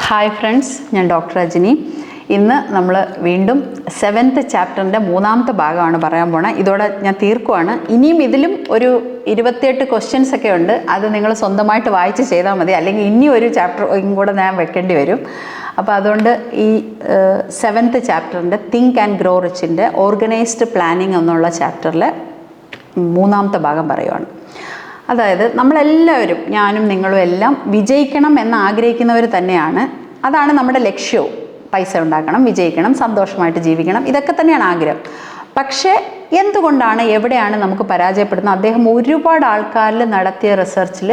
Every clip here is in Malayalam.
ഹായ് ഫ്രണ്ട്സ്, ഞാൻ ഡോക്ടർ രജനി. ഇന്ന് നമ്മൾ വീണ്ടും 7th ചാപ്റ്ററിൻ്റെ 3ാമത്തെ ഭാഗമാണ് പറയാൻ പോണത്. ഇതോടെ ഞാൻ തീർക്കുവാണ്. ഇനിയും ഇതിലും ഒരു 28 ക്വസ്റ്റ്യൻസ് ഒക്കെ ഉണ്ട്. അത് നിങ്ങൾ സ്വന്തമായിട്ട് വായിച്ച് ചെയ്താൽ മതി, അല്ലെങ്കിൽ ഇനി ഒരു ചാപ്റ്റർ കൂടെ ഞാൻ വെക്കേണ്ടി വരും. അപ്പോൾ അതുകൊണ്ട് ഈ 7th ചാപ്റ്ററിൻ്റെ തിങ്ക് ആൻഡ് ഗ്രോ റിച്ചിൻ്റെ ഓർഗനൈസ്ഡ് പ്ലാനിങ് എന്നുള്ള ചാപ്റ്ററിലെ 3ാമത്തെ ഭാഗം പറയുവാണ്. അതായത് നമ്മളെല്ലാവരും, ഞാനും നിങ്ങളും എല്ലാം വിജയിക്കണം എന്ന് ആഗ്രഹിക്കുന്നവർ തന്നെയാണ്. അതാണ് നമ്മുടെ ലക്ഷ്യവും. പൈസ ഉണ്ടാക്കണം, വിജയിക്കണം, സന്തോഷമായിട്ട് ജീവിക്കണം, ഇതൊക്കെ തന്നെയാണ് ആഗ്രഹം. പക്ഷേ എന്തുകൊണ്ടാണ്, എവിടെയാണ് നമുക്ക് പരാജയപ്പെടുന്നത്? അദ്ദേഹം ഒരുപാട് ആൾക്കാരിൽ നടത്തിയ റിസർച്ചിൽ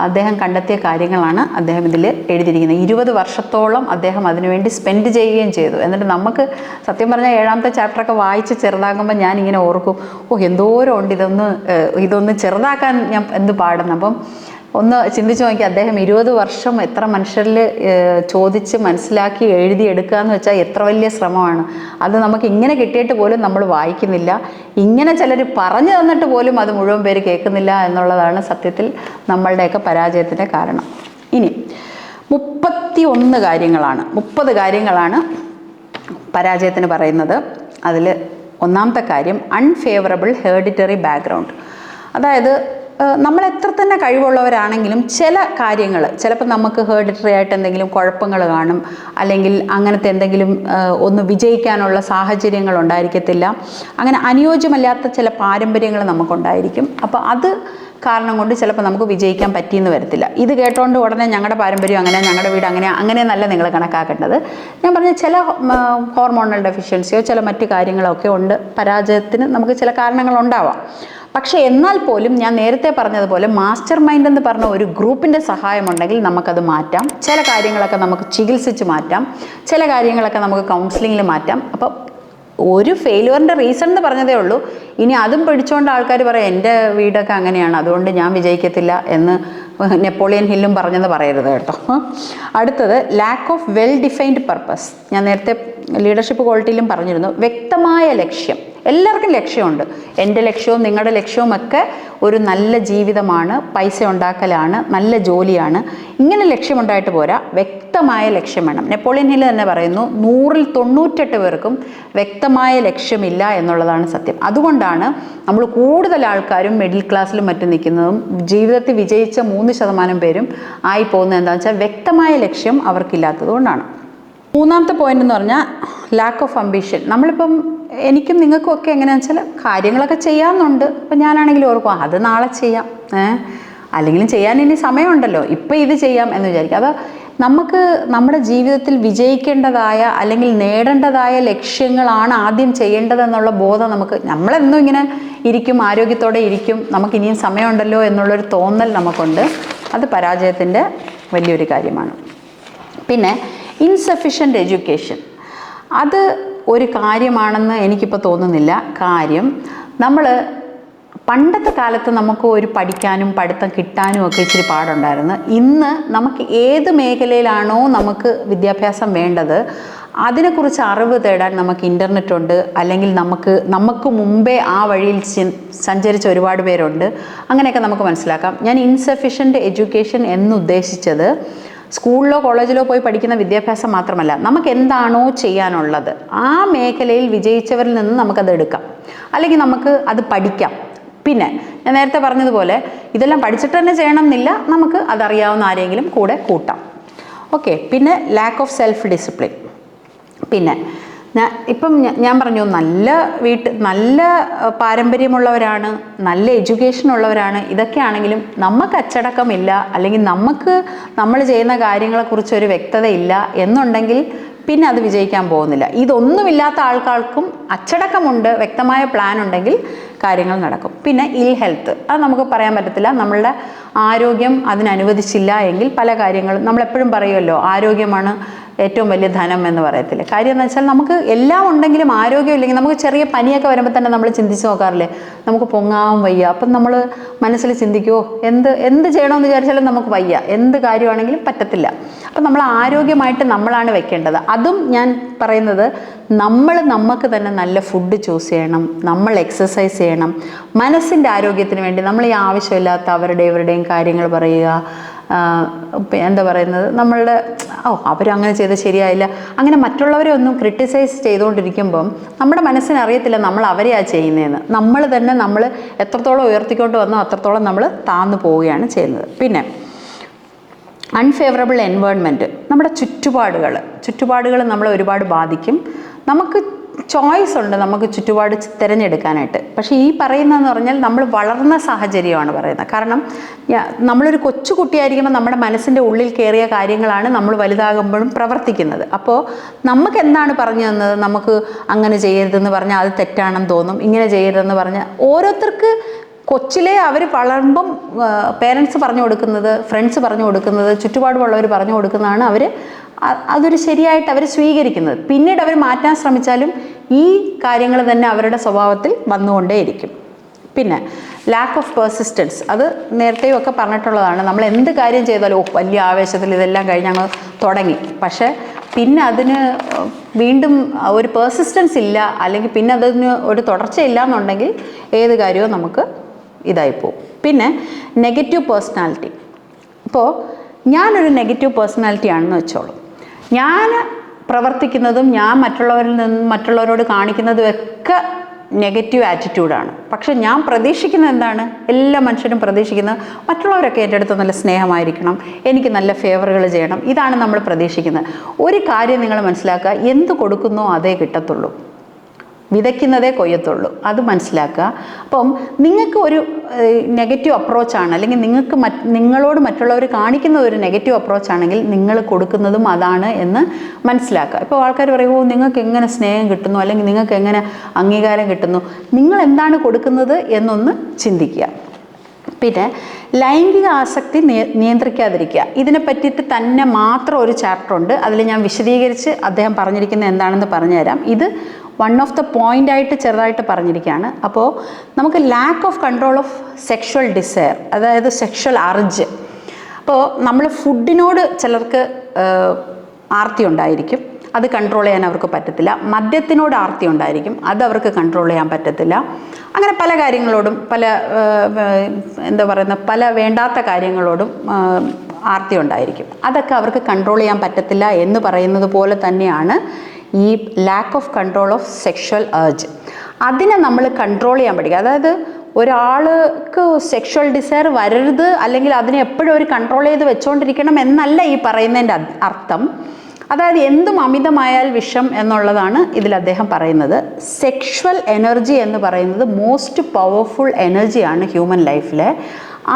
അദ്ദേഹം കണ്ടെത്തിയ കാര്യങ്ങളാണ് അദ്ദേഹം ഇതിൽ എഴുതിയിരിക്കുന്നത്. 20 വർഷത്തോളം അദ്ദേഹം അതിനുവേണ്ടി സ്പെൻഡ് ചെയ്യുകയും ചെയ്തു. എന്നിട്ട് നമുക്ക് സത്യം പറഞ്ഞാൽ 7ാമത്തെ ചാപ്റ്ററൊക്കെ വായിച്ച് ചെറുതാക്കുമ്പോൾ ഞാനിങ്ങനെ ഓർക്കും, എന്തോരം ഉണ്ട്, ഇതൊന്ന് ചെറുതാക്കാൻ ഞാൻ എന്ത് പാടുന്നു. അപ്പം ഒന്ന് ചിന്തിച്ച് നോക്കി, അദ്ദേഹം 20 വർഷം എത്ര മനുഷ്യരിൽ ചോദിച്ച് മനസ്സിലാക്കി എഴുതിയെടുക്കുക എന്ന് വെച്ചാൽ എത്ര വലിയ ശ്രമമാണ്. അത് നമുക്ക് ഇങ്ങനെ കിട്ടിയിട്ട് പോലും നമ്മൾ വായിക്കുന്നില്ല. ഇങ്ങനെ ചിലർ പറഞ്ഞു തന്നിട്ട് പോലും അത് മുഴുവൻ പേര് കേൾക്കുന്നില്ല എന്നുള്ളതാണ് സത്യത്തിൽ നമ്മളുടെയൊക്കെ പരാജയത്തിൻ്റെ കാരണം. ഇനി 31 കാര്യങ്ങളാണ്, 30 കാര്യങ്ങളാണ് പരാജയത്തിന് പറയുന്നത്. അതിൽ 1ാമത്തെ കാര്യം അൺഫേവറബിൾ ഹെറിഡിറ്ററി ബാക്ക്ഗ്രൗണ്ട്. അതായത് നമ്മൾ എത്ര തന്നെ കഴിവുള്ളവരാണെങ്കിലും ചില കാര്യങ്ങൾ ചിലപ്പോൾ നമുക്ക് ഹെറിഡിറ്ററി ആയിട്ട് എന്തെങ്കിലും കുഴപ്പങ്ങൾ കാണും, അല്ലെങ്കിൽ അങ്ങനത്തെ എന്തെങ്കിലും ഒന്ന് വിജയിക്കാനുള്ള സാഹചര്യങ്ങൾ ഉണ്ടായിരിക്കത്തില്ല. അങ്ങനെ അനുയോജ്യമല്ലാത്ത ചില പാരമ്പര്യങ്ങൾ നമുക്കുണ്ടായിരിക്കും. അപ്പോൾ അത് കാരണം കൊണ്ട് ചിലപ്പോൾ നമുക്ക് വിജയിക്കാൻ പറ്റിയെന്ന് വരത്തില്ല. ഇത് കേട്ടോണ്ട് ഉടനെ ഞങ്ങളുടെ പാരമ്പര്യം അങ്ങനെ, ഞങ്ങളുടെ വീട് അങ്ങനെയെന്നല്ല നിങ്ങൾ കണക്കാക്കേണ്ടത്. ഞാൻ പറഞ്ഞ ചില ഹോർമോണൽ ഡെഫിഷ്യൻസിയോ ചില മറ്റു കാര്യങ്ങളൊക്കെ ഉണ്ട്. പരാജയത്തിന് നമുക്ക് ചില കാരണങ്ങളുണ്ടാവാം. പക്ഷേ എന്നാൽ പോലും ഞാൻ നേരത്തെ പറഞ്ഞതുപോലെ മാസ്റ്റർ മൈൻഡ് എന്ന് പറഞ്ഞ ഒരു ഗ്രൂപ്പിൻ്റെ സഹായമുണ്ടെങ്കിൽ നമുക്കത് മാറ്റാം. ചില കാര്യങ്ങളൊക്കെ നമുക്ക് ചികിത്സിച്ച് മാറ്റാം, ചില കാര്യങ്ങളൊക്കെ നമുക്ക് കൗൺസിലിങ്ങിൽ മാറ്റാം. അപ്പം ഒരു ഫെയിലുവറിൻ്റെ റീസൺ എന്ന് പറഞ്ഞതേ ഉള്ളൂ. ഇനി അതും പിടിച്ചുകൊണ്ട് ആൾക്കാർ പറയാം എൻ്റെ വീടൊക്കെ അങ്ങനെയാണ്, അതുകൊണ്ട് ഞാൻ വിജയിക്കത്തില്ല എന്ന് നെപ്പോളിയൻ ഹില്ലും പറഞ്ഞെന്ന് പറയരുത് കേട്ടോ. അടുത്തത് lack of well defined purpose. ഞാൻ നേരത്തെ ലീഡർഷിപ്പ് ക്വാളിറ്റിയിലും പറഞ്ഞിരുന്നു, വ്യക്തമായ ലക്ഷ്യം. എല്ലാവർക്കും ലക്ഷ്യമുണ്ട്. എൻ്റെ ലക്ഷ്യവും നിങ്ങളുടെ ലക്ഷ്യവും ഒക്കെ ഒരു നല്ല ജീവിതമാണ്, പൈസ ഉണ്ടാക്കലാണ്, നല്ല ജോലിയാണ്. ഇങ്ങനെ ലക്ഷ്യമുണ്ടായിട്ട് പോരാ, വ്യക്തമായ ലക്ഷ്യം വേണം. നെപ്പോളിയൻ ഹിൽ തന്നെ പറയുന്നു, 100ൽ 98 പേർക്കും വ്യക്തമായ ലക്ഷ്യമില്ല എന്നുള്ളതാണ് സത്യം. അതുകൊണ്ടാണ് നമ്മൾ കൂടുതൽ ആൾക്കാരും മിഡിൽ ക്ലാസ്സിലും മറ്റും നിൽക്കുന്നതും ജീവിതത്തിൽ വിജയിച്ച 3% പേരും ആയി പോകുന്നത് എന്താണെന്ന് വെച്ചാൽ വ്യക്തമായ ലക്ഷ്യം അവർക്കില്ലാത്തത് കൊണ്ടാണ്. 3ാമത്തെ പോയിന്റ് എന്ന് പറഞ്ഞാൽ ലാക്ക് ഓഫ് അംബിഷൻ. നമ്മളിപ്പം എനിക്കും നിങ്ങൾക്കും ഒക്കെ എങ്ങനെയാണെന്ന് വെച്ചാൽ കാര്യങ്ങളൊക്കെ ചെയ്യാമെന്നുണ്ട്. അപ്പം ഞാനാണെങ്കിലും ഓർക്കും അത് നാളെ ചെയ്യാം, അല്ലെങ്കിലും ചെയ്യാൻ ഇനി സമയമുണ്ടല്ലോ, ഇപ്പം ഇത് ചെയ്യാം എന്ന് വിചാരിക്കും. അത് നമുക്ക് നമ്മുടെ ജീവിതത്തിൽ വിജയിക്കേണ്ടതായ അല്ലെങ്കിൽ നേടേണ്ടതായ ലക്ഷ്യങ്ങളാണ് ആദ്യം ചെയ്യേണ്ടതെന്നുള്ള ബോധം നമ്മളെന്നും ഇങ്ങനെ ഇരിക്കും, ആരോഗ്യത്തോടെ ഇരിക്കും, നമുക്കിനിയും സമയമുണ്ടല്ലോ എന്നുള്ളൊരു തോന്നൽ നമുക്കുണ്ട്. അത് പരാജയത്തിൻ്റെ വലിയൊരു കാര്യമാണ്. പിന്നെ ഇൻസഫിഷ്യൻ്റ് എഡ്യൂക്കേഷൻ, അത് ഒരു കാര്യമാണെന്ന് എനിക്കിപ്പോൾ തോന്നുന്നില്ല. കാര്യം നമ്മൾ പണ്ടത്തെ കാലത്ത് നമുക്ക് ഒരു പഠിക്കാനും പഠിത്തം കിട്ടാനും ഒക്കെ ഇച്ചിരി പാടുണ്ടായിരുന്നു. ഇന്ന് നമുക്ക് ഏത് മേഖലയിലാണോ നമുക്ക് വിദ്യാഭ്യാസം വേണ്ടത് അതിനെക്കുറിച്ച് അറിവ് തേടാൻ നമുക്ക് ഇൻ്റർനെറ്റ് ഉണ്ട്, അല്ലെങ്കിൽ നമുക്ക് മുമ്പേ ആ വഴിയിൽ സഞ്ചരിച്ച ഒരുപാട് പേരുണ്ട്. അങ്ങനെയൊക്കെ നമുക്ക് മനസ്സിലാക്കാം. ഞാൻ ഇൻസഫിഷ്യൻ്റ് എഡ്യൂക്കേഷൻ എന്നുദ്ദേശിച്ചത് സ്കൂളിലോ കോളേജിലോ പോയി പഠിക്കുന്ന വിദ്യാഭ്യാസം മാത്രമല്ല, നമുക്ക് എന്താണോ ചെയ്യാനുള്ളത് ആ മേഖലയിൽ വിജയിച്ചവരിൽ നിന്ന് നമുക്കത് എടുക്കാം, അല്ലെങ്കിൽ നമുക്ക് അത് പഠിക്കാം. പിന്നെ ഞാൻ നേരത്തെ പറഞ്ഞതുപോലെ ഇതെല്ലാം പഠിച്ചിട്ട് തന്നെ ചെയ്യണം എന്നില്ല, നമുക്ക് അതറിയാവുന്ന ആരെങ്കിലും കൂടെ കൂട്ടാം. ഓക്കെ. പിന്നെ ലാക്ക് ഓഫ് സെൽഫ് ഡിസിപ്ലിൻ. പിന്നെ ഞാൻ പറഞ്ഞു, നല്ല പാരമ്പര്യമുള്ളവരാണ്, നല്ല എഡ്യൂക്കേഷൻ ഉള്ളവരാണ്, ഇതൊക്കെ ആണെങ്കിലും നമുക്ക് അച്ചടക്കമില്ല, അല്ലെങ്കിൽ നമ്മൾ ചെയ്യുന്ന കാര്യങ്ങളെക്കുറിച്ച് ഒരു വ്യക്തതയില്ല എന്നുണ്ടെങ്കിൽ പിന്നെ അത് വിജയിക്കാൻ പോകുന്നില്ല. ഇതൊന്നുമില്ലാത്ത ആൾക്കാർക്കും അച്ചടക്കമുണ്ട്, വ്യക്തമായ പ്ലാൻ ഉണ്ടെങ്കിൽ കാര്യങ്ങൾ നടക്കും. പിന്നെ ഇൽ ഹെൽത്ത്, അത് നമുക്ക് പറയാൻ പറ്റത്തില്ല. നമ്മളുടെ ആരോഗ്യം അതിനനുവദിച്ചില്ല എങ്കിൽ പല കാര്യങ്ങളും നമ്മളെപ്പോഴും പറയുമല്ലോ, ആരോഗ്യമാണ് ഏറ്റവും വലിയ ധനം എന്ന് പറയത്തില്ല. കാര്യം എന്ന് വെച്ചാൽ നമുക്ക് എല്ലാം ഉണ്ടെങ്കിലും ആരോഗ്യം ഇല്ലെങ്കിൽ, നമുക്ക് ചെറിയ പനിയൊക്കെ വരുമ്പോൾ തന്നെ നമ്മൾ ചിന്തിച്ച് നോക്കാറില്ലേ, നമുക്ക് പൊങ്ങാൻ വയ്യ. അപ്പം നമ്മൾ മനസ്സിൽ ചിന്തിക്കുമോ, എന്ത് ചെയ്യണമെന്ന് വിചാരിച്ചാലും നമുക്ക് വയ്യ, എന്ത് കാര്യമാണെങ്കിലും പറ്റത്തില്ല. അപ്പം നമ്മൾ ആരോഗ്യമായിട്ട് നമ്മളാണ് വെക്കേണ്ടത്. അതും ഞാൻ പറയുന്നത്, നമുക്ക് തന്നെ നല്ല ഫുഡ് ചൂസ് ചെയ്യണം, നമ്മൾ എക്സസൈസ് ചെയ്യണം. മനസ്സിൻ്റെ ആരോഗ്യത്തിന് വേണ്ടി നമ്മൾ ഈ ആവശ്യമില്ലാത്ത അവരുടെയും കാര്യങ്ങൾ പറയുക, എന്താ പറയുന്നത്, നമ്മളുടെ അവരങ്ങനെ ചെയ്ത് ശരിയായില്ല, അങ്ങനെ മറ്റുള്ളവരെ ഒന്നും ക്രിട്ടിസൈസ് ചെയ്തുകൊണ്ടിരിക്കുമ്പം നമ്മുടെ മനസ്സിന് അറിയത്തില്ല നമ്മൾ അവരെയാ ചെയ്യുന്നതെന്ന്. നമ്മൾ തന്നെ നമ്മൾ എത്രത്തോളം ഉയർത്തിക്കൊണ്ട് വന്നോ അത്രത്തോളം നമ്മൾ താഴ്ന്നു പോവുകയാണ് ചെയ്യുന്നത്. പിന്നെ അൺഫേവറബിൾ എൻവയോൺമെൻറ്റ്, നമ്മുടെ ചുറ്റുപാടുകൾ നമ്മളെ ഒരുപാട് ബാധിക്കും. നമുക്ക് ചോയ്സ് ഉണ്ട്, നമുക്ക് ചുറ്റുപാട് തിരഞ്ഞെടുക്കാനായിട്ട്. പക്ഷേ ഈ പറയുന്നതെന്ന് പറഞ്ഞാൽ നമ്മൾ വളർന്ന സാഹചര്യമാണ് പറയുന്നത്. കാരണം നമ്മളൊരു കൊച്ചുകുട്ടിയായിരിക്കുമ്പോൾ നമ്മുടെ മനസ്സിൻ്റെ ഉള്ളിൽ കയറിയ കാര്യങ്ങളാണ് നമ്മൾ വലുതാകുമ്പോഴും പ്രവർത്തിക്കുന്നത്. അപ്പോൾ നമുക്ക് എന്താണ് പറഞ്ഞു തന്നത്, നമുക്ക് അങ്ങനെ ചെയ്യരുതെന്ന് പറഞ്ഞാൽ അത് തെറ്റാണെന്ന് തോന്നും, ഇങ്ങനെ ചെയ്യരുതെന്ന് പറഞ്ഞാൽ ഓരോരുത്തർക്ക് കൊച്ചിലെ അവർ വളരുമ്പം പേരൻസ് പറഞ്ഞു കൊടുക്കുന്നത്, ഫ്രണ്ട്സ് പറഞ്ഞു കൊടുക്കുന്നത്, ചുറ്റുപാടുമുള്ളവർ പറഞ്ഞു കൊടുക്കുന്നതാണ് അതൊരു ശരിയായിട്ട് അവർ സ്വീകരിക്കുന്നത്. പിന്നീട് അവർ മാറ്റാൻ ശ്രമിച്ചാലും ഈ കാര്യങ്ങൾ തന്നെ അവരുടെ സ്വഭാവത്തിൽ വന്നുകൊണ്ടേയിരിക്കും. പിന്നെ ലാക്ക് ഓഫ് പെർസിസ്റ്റൻസ്, അത് നേരത്തെയും ഒക്കെ പറഞ്ഞിട്ടുള്ളതാണ്. നമ്മൾ എന്ത് കാര്യം ചെയ്താലും വലിയ ആവേശത്തിൽ ഇതെല്ലാം കഴിഞ്ഞ് അങ്ങ് തുടങ്ങി, പക്ഷേ പിന്നെ അതിന് വീണ്ടും ഒരു പെർസിസ്റ്റൻസ് ഇല്ല, അല്ലെങ്കിൽ പിന്നെ അതിന് ഒരു തുടർച്ചയില്ല എന്നുണ്ടെങ്കിൽ ഏത് കാര്യവും നമുക്ക് ഇതായിപ്പോവും. പിന്നെ നെഗറ്റീവ് പേഴ്സണാലിറ്റി. ഇപ്പോൾ ഞാനൊരു നെഗറ്റീവ് പേഴ്സണാലിറ്റി ആണെന്ന് വെച്ചോളൂ. ഞാൻ പ്രവർത്തിക്കുന്നതും ഞാൻ മറ്റുള്ളവരോട് കാണിക്കുന്നതും ഒക്കെ നെഗറ്റീവ് ആറ്റിറ്റ്യൂഡാണ്. പക്ഷെ ഞാൻ പ്രതീക്ഷിക്കുന്നത് എന്താണ്, എല്ലാ മനുഷ്യരും പ്രതീക്ഷിക്കുന്നത് മറ്റുള്ളവരൊക്കെ എൻ്റെ അടുത്ത് നല്ല സ്നേഹമായിരിക്കണം, എനിക്ക് നല്ല ഫേവറുകൾ ചെയ്യണം, ഇതാണ് നമ്മൾ പ്രതീക്ഷിക്കുന്നത്. ഒരു കാര്യം നിങ്ങൾ മനസ്സിലാക്കുക, എന്ത് കൊടുക്കുന്നോ അതേ കിട്ടത്തുള്ളൂ, വിതയ്ക്കുന്നതേ കൊയ്യത്തുള്ളൂ, അത് മനസ്സിലാക്കുക. അപ്പം നിങ്ങൾക്ക് ഒരു നെഗറ്റീവ് അപ്രോച്ചാണ്, അല്ലെങ്കിൽ നിങ്ങളോട് മറ്റുള്ളവർ കാണിക്കുന്ന ഒരു നെഗറ്റീവ് അപ്രോച്ചാണെങ്കിൽ നിങ്ങൾ കൊടുക്കുന്നതും അതാണ് എന്ന് മനസ്സിലാക്കുക. ഇപ്പോൾ ആൾക്കാർ പറയുമോ നിങ്ങൾക്ക് എങ്ങനെ സ്നേഹം കിട്ടുന്നു, അല്ലെങ്കിൽ നിങ്ങൾക്ക് എങ്ങനെ അംഗീകാരം കിട്ടുന്നു, നിങ്ങൾ എന്താണ് കൊടുക്കുന്നത് എന്നൊന്ന് ചിന്തിക്കുക. പിന്നെ ലൈംഗിക ആസക്തി നിയന്ത്രിക്കാതിരിക്കുക. ഇതിനെ പറ്റിയിട്ട് തന്നെ മാത്രം ഒരു ചാപ്റ്റർ ഉണ്ട്, അതിൽ ഞാൻ വിശദീകരിച്ച് അദ്ദേഹം പറഞ്ഞിരിക്കുന്നത് എന്താണെന്ന് പറഞ്ഞുതരാം. ഇത് വൺ ഓഫ് ദ പോയിൻ്റ് ആയിട്ട് ചെറുതായിട്ട് പറഞ്ഞിരിക്കുകയാണ്. അപ്പോൾ നമുക്ക് lack of control of sexual desire, അതായത് സെക്ഷൽ അർജ്. അപ്പോൾ നമ്മൾ ഫുഡിനോട് ചിലർക്ക് ആർത്തി ഉണ്ടായിരിക്കും, അത് കൺട്രോൾ ചെയ്യാൻ അവർക്ക് പറ്റത്തില്ല. മദ്യത്തിനോട് ആർത്തി ഉണ്ടായിരിക്കും, അത് അവർക്ക് കൺട്രോൾ ചെയ്യാൻ പറ്റത്തില്ല. അങ്ങനെ പല കാര്യങ്ങളോടും പല വേണ്ടാത്ത കാര്യങ്ങളോടും ആർത്തി ഉണ്ടായിരിക്കും, അതൊക്കെ അവർക്ക് കൺട്രോൾ ചെയ്യാൻ പറ്റത്തില്ല എന്ന് പറയുന്നത് പോലെ തന്നെയാണ് ഈ lack of control of sexual urge. അതിനെ നമ്മൾ കൺട്രോൾ ചെയ്യാൻ പഠിക്കുക. അതായത് ഒരാൾക്ക് സെക്ഷൽ ഡിസയർ വരരുത്, അല്ലെങ്കിൽ അതിനെ എപ്പോഴും ഒരു കൺട്രോൾ ചെയ്ത് വെച്ചുകൊണ്ടിരിക്കണം എന്നല്ല ഈ പറയുന്നതിൻ്റെ അർത്ഥം. അതായത് എന്തും അമിതമായാൽ വിഷം എന്നുള്ളതാണ് ഇതിൽ അദ്ദേഹം പറയുന്നത്. സെക്ഷൽ എനർജി എന്ന് പറയുന്നത് മോസ്റ്റ് പവർഫുൾ എനർജിയാണ് ഹ്യൂമൻ ലൈഫിലെ.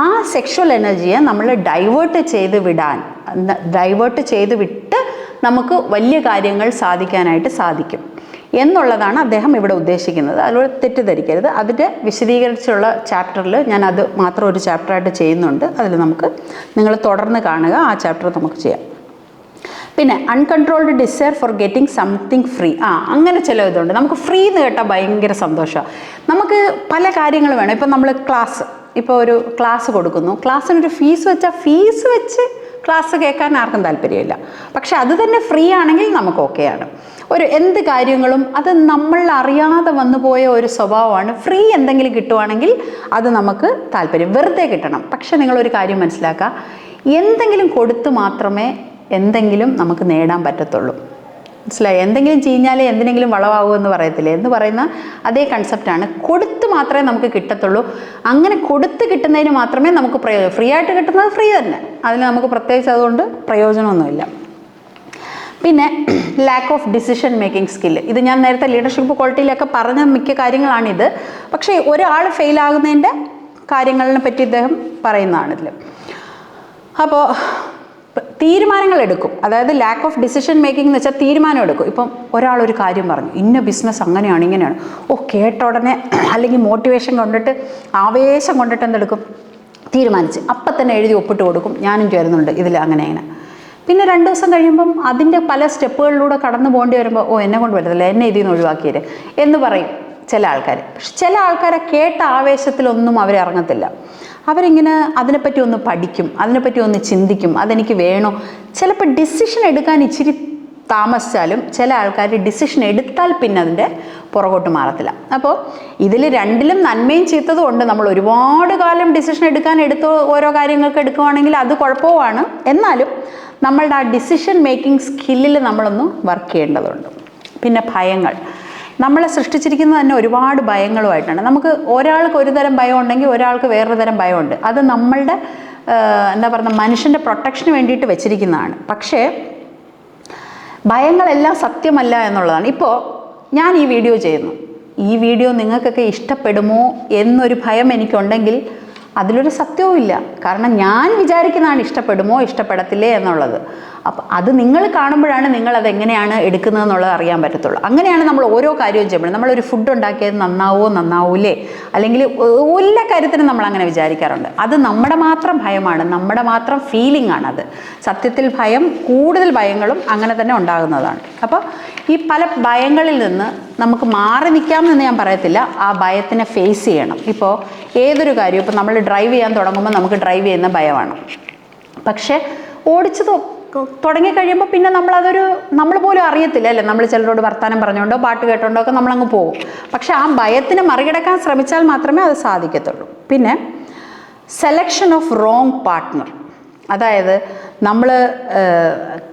ആ സെക്ഷൽ എനർജിയെ നമ്മൾ ഡൈവേർട്ട് ചെയ്ത് വിട്ട് നമുക്ക് വലിയ കാര്യങ്ങൾ സാധിക്കാനായിട്ട് സാധിക്കും എന്നുള്ളതാണ് അദ്ദേഹം ഇവിടെ ഉദ്ദേശിക്കുന്നത്. അതിലൂടെ തെറ്റിദ്ധരിക്കരുത്. അതിൻ്റെ വിശദീകരിച്ചുള്ള ചാപ്റ്ററിൽ ഞാൻ അത് മാത്രം ഒരു ചാപ്റ്ററായിട്ട് ചെയ്യുന്നുണ്ട്, അതിൽ നിങ്ങൾ തുടർന്ന് കാണുക, ആ ചാപ്റ്റർ നമുക്ക് ചെയ്യാം. പിന്നെ uncontrolled desire for getting something free. അങ്ങനെ ചില ഇതുണ്ട്. നമുക്ക് ഫ്രീ എന്ന് കേട്ടാൽ ഭയങ്കര സന്തോഷമാണ്. നമുക്ക് പല കാര്യങ്ങൾ വേണം. ഇപ്പം നമ്മൾ ഇപ്പോൾ ഒരു ക്ലാസ് കൊടുക്കുന്നു, ക്ലാസ്സിനൊരു ഫീസ് വെച്ച് ക്ലാസ് കേൾക്കാൻ ആർക്കും താല്പര്യമില്ല. പക്ഷെ അത് തന്നെ ഫ്രീ ആണെങ്കിൽ നമുക്ക് ഓക്കെയാണ്. എന്ത് കാര്യങ്ങളും അത് നമ്മൾ അറിയാതെ വന്നു പോയ ഒരു സ്വഭാവമാണ്. ഫ്രീ എന്തെങ്കിലും കിട്ടുവാണെങ്കിൽ അത് നമുക്ക് താല്പര്യം, വെറുതെ കിട്ടണം. പക്ഷെ നിങ്ങളൊരു കാര്യം മനസ്സിലാക്കുക, എന്തെങ്കിലും കൊടുത്ത് മാത്രമേ എന്തെങ്കിലും നമുക്ക് നേടാൻ പറ്റത്തുള്ളൂ. മനസ്സിലായി? എന്തെങ്കിലും ചീഞ്ഞാലേ എന്തിനെങ്കിലും വളവാകൂ എന്ന് പറയത്തില്ലേ, എന്ന് പറയുന്ന അതേ കൺസെപ്റ്റാണ്. കൊടുത്ത് മാത്രമേ നമുക്ക് കിട്ടത്തുള്ളൂ. അങ്ങനെ കൊടുത്ത് കിട്ടുന്നതിന് മാത്രമേ നമുക്ക് പ്രയോജനം. ഫ്രീ ആയിട്ട് കിട്ടുന്നത് ഫ്രീ തന്നെ, അതിന് നമുക്ക് പ്രത്യേകിച്ച് അതുകൊണ്ട് പ്രയോജനമൊന്നുമില്ല. പിന്നെ lack of decision making skill. ഇത് ഞാൻ നേരത്തെ ലീഡർഷിപ്പ് ക്വാളിറ്റിയിലൊക്കെ പറഞ്ഞ മിക്ക കാര്യങ്ങളാണിത്. പക്ഷേ ഒരാൾ ഫെയിലാകുന്നതിൻ്റെ കാര്യങ്ങളിനെ പറ്റി ഇദ്ദേഹം പറയുന്നതാണ് ഇതിൽ. അപ്പോൾ തീരുമാനങ്ങൾ എടുക്കും. അതായത് ലാക്ക് ഓഫ് ഡിസിഷൻ മേക്കിംഗ് എന്ന് വെച്ചാൽ തീരുമാനം എടുക്കും. ഇപ്പം ഒരാളൊരു കാര്യം പറഞ്ഞു, ഇന്ന ബിസിനസ് അങ്ങനെയാണ് ഇങ്ങനെയാണ്, കേട്ട ഉടനെ അല്ലെങ്കിൽ മോട്ടിവേഷൻ കൊണ്ടിട്ട് ആവേശം കൊണ്ടിട്ട് എന്തെടുക്കും, തീരുമാനിച്ച് അപ്പം തന്നെ എഴുതി ഒപ്പിട്ട് കൊടുക്കും, ഞാനും ചേരുന്നുണ്ട് ഇതിൽ അങ്ങനെ. പിന്നെ 2 ദിവസം കഴിയുമ്പം അതിൻ്റെ പല സ്റ്റെപ്പുകളിലൂടെ കടന്നു പോകേണ്ടി വരുമ്പോൾ എന്നെ കൊണ്ട് പറ്റത്തില്ല, എന്നെ ഇതിൽ നിന്ന് ഒഴിവാക്കിയത് എന്ന് പറയും ചില ആൾക്കാർ. പക്ഷെ ചില ആൾക്കാരെ കേട്ട ആവേശത്തിലൊന്നും അവരിറങ്ങത്തില്ല. അവരിങ്ങനെ അതിനെപ്പറ്റി ഒന്ന് പഠിക്കും, അതിനെപ്പറ്റി ഒന്ന് ചിന്തിക്കും, അതെനിക്ക് വേണോ. ചിലപ്പോൾ ഡിസിഷൻ എടുക്കാൻ ഇച്ചിരി താമസിച്ചാലും ചില ആൾക്കാർ ഡിസിഷൻ എടുത്താൽ പിന്നെ അതിൻ്റെ പുറകോട്ട് മാറത്തില്ല. അപ്പോൾ ഇതിൽ രണ്ടിലും നന്മയും ചീത്തതും ഉണ്ട്. നമ്മൾ ഒരുപാട് കാലം ഡിസിഷൻ എടുത്ത് ഓരോ കാര്യങ്ങൾക്ക് എടുക്കുവാണെങ്കിൽ അത് കുഴപ്പവുമാണ്. എന്നാലും നമ്മളുടെ ആ ഡിസിഷൻ മേക്കിംഗ് സ്കില്ലിൽ നമ്മളൊന്ന് വർക്ക് ചെയ്യേണ്ടതുണ്ട്. പിന്നെ ഭയങ്ങൾ നമ്മളെ സൃഷ്ടിച്ചിരിക്കുന്നത് തന്നെ ഒരുപാട് ഭയങ്ങളുമായിട്ടാണ്. നമുക്ക് ഒരാൾക്ക് ഒരു തരം ഭയം ഉണ്ടെങ്കിൽ ഒരാൾക്ക് വേറൊരു തരം ഭയമുണ്ട്. അത് നമ്മളുടെ എന്താ പറയുക മനുഷ്യൻ്റെ പ്രൊട്ടക്ഷന് വേണ്ടിയിട്ട് വെച്ചിരിക്കുന്നതാണ്. പക്ഷേ ഭയങ്ങളെല്ലാം സത്യമല്ല എന്നുള്ളതാണ്. ഇപ്പോൾ ഞാൻ ഈ വീഡിയോ ചെയ്യുന്നു, ഈ വീഡിയോ നിങ്ങൾക്കൊക്കെ ഇഷ്ടപ്പെടുമോ എന്നൊരു ഭയം എനിക്കുണ്ടെങ്കിൽ അതിലൊരു സത്യവും ഇല്ല. കാരണം ഞാൻ വിചാരിക്കുന്നതാണ് ഇഷ്ടപ്പെടുമോ ഇഷ്ടപ്പെടത്തില്ലേ എന്നുള്ളത്. അപ്പം അത് നിങ്ങൾ കാണുമ്പോഴാണ് നിങ്ങളത് എങ്ങനെയാണ് എടുക്കുന്നതെന്നുള്ളത് അറിയാൻ പറ്റത്തുള്ളൂ. അങ്ങനെയാണ് നമ്മൾ ഓരോ കാര്യവും ചെയ്യുമ്പോൾ. നമ്മളൊരു ഫുഡ് ഉണ്ടാക്കിയത് നന്നാവൂലേ, അല്ലെങ്കിൽ എല്ലാ കാര്യത്തിനും നമ്മൾ അങ്ങനെ വിചാരിക്കാറുണ്ട്. അത് നമ്മുടെ മാത്രം ഭയമാണ്, നമ്മുടെ മാത്രം ഫീലിംഗ് ആണത്. സത്യത്തിൽ കൂടുതൽ ഭയങ്ങളും അങ്ങനെ തന്നെ ഉണ്ടാകുന്നതാണ്. അപ്പോൾ ഈ പല ഭയങ്ങളിൽ നിന്ന് നമുക്ക് മാറി നിൽക്കാമെന്ന് ഞാൻ പറയത്തില്ല, ആ ഭയത്തിനെ ഫേസ് ചെയ്യണം. ഇപ്പോൾ ഏതൊരു കാര്യവും, ഇപ്പോൾ നമ്മൾ ഡ്രൈവ് ചെയ്യാൻ തുടങ്ങുമ്പോൾ നമുക്ക് ഡ്രൈവ് ചെയ്യുന്ന ഭയമാണ്. പക്ഷേ ഓടിച്ച് തുടങ്ങിക്കഴിയുമ്പോൾ പിന്നെ നമ്മൾ പോലും അറിയത്തില്ല അല്ലേ. നമ്മൾ ചിലരോട് വർത്തമാനം പറഞ്ഞുകൊണ്ടോ പാട്ട് കേട്ടോണ്ടോ ഒക്കെ നമ്മളങ്ങ് പോകും. പക്ഷെ ആ ഭയത്തിനെ മറികടക്കാൻ ശ്രമിച്ചാൽ മാത്രമേ അത് സാധിക്കത്തുള്ളൂ. പിന്നെ സെലക്ഷൻ ഓഫ് റോങ് പാർട്ട്ണർ, അതായത് നമ്മൾ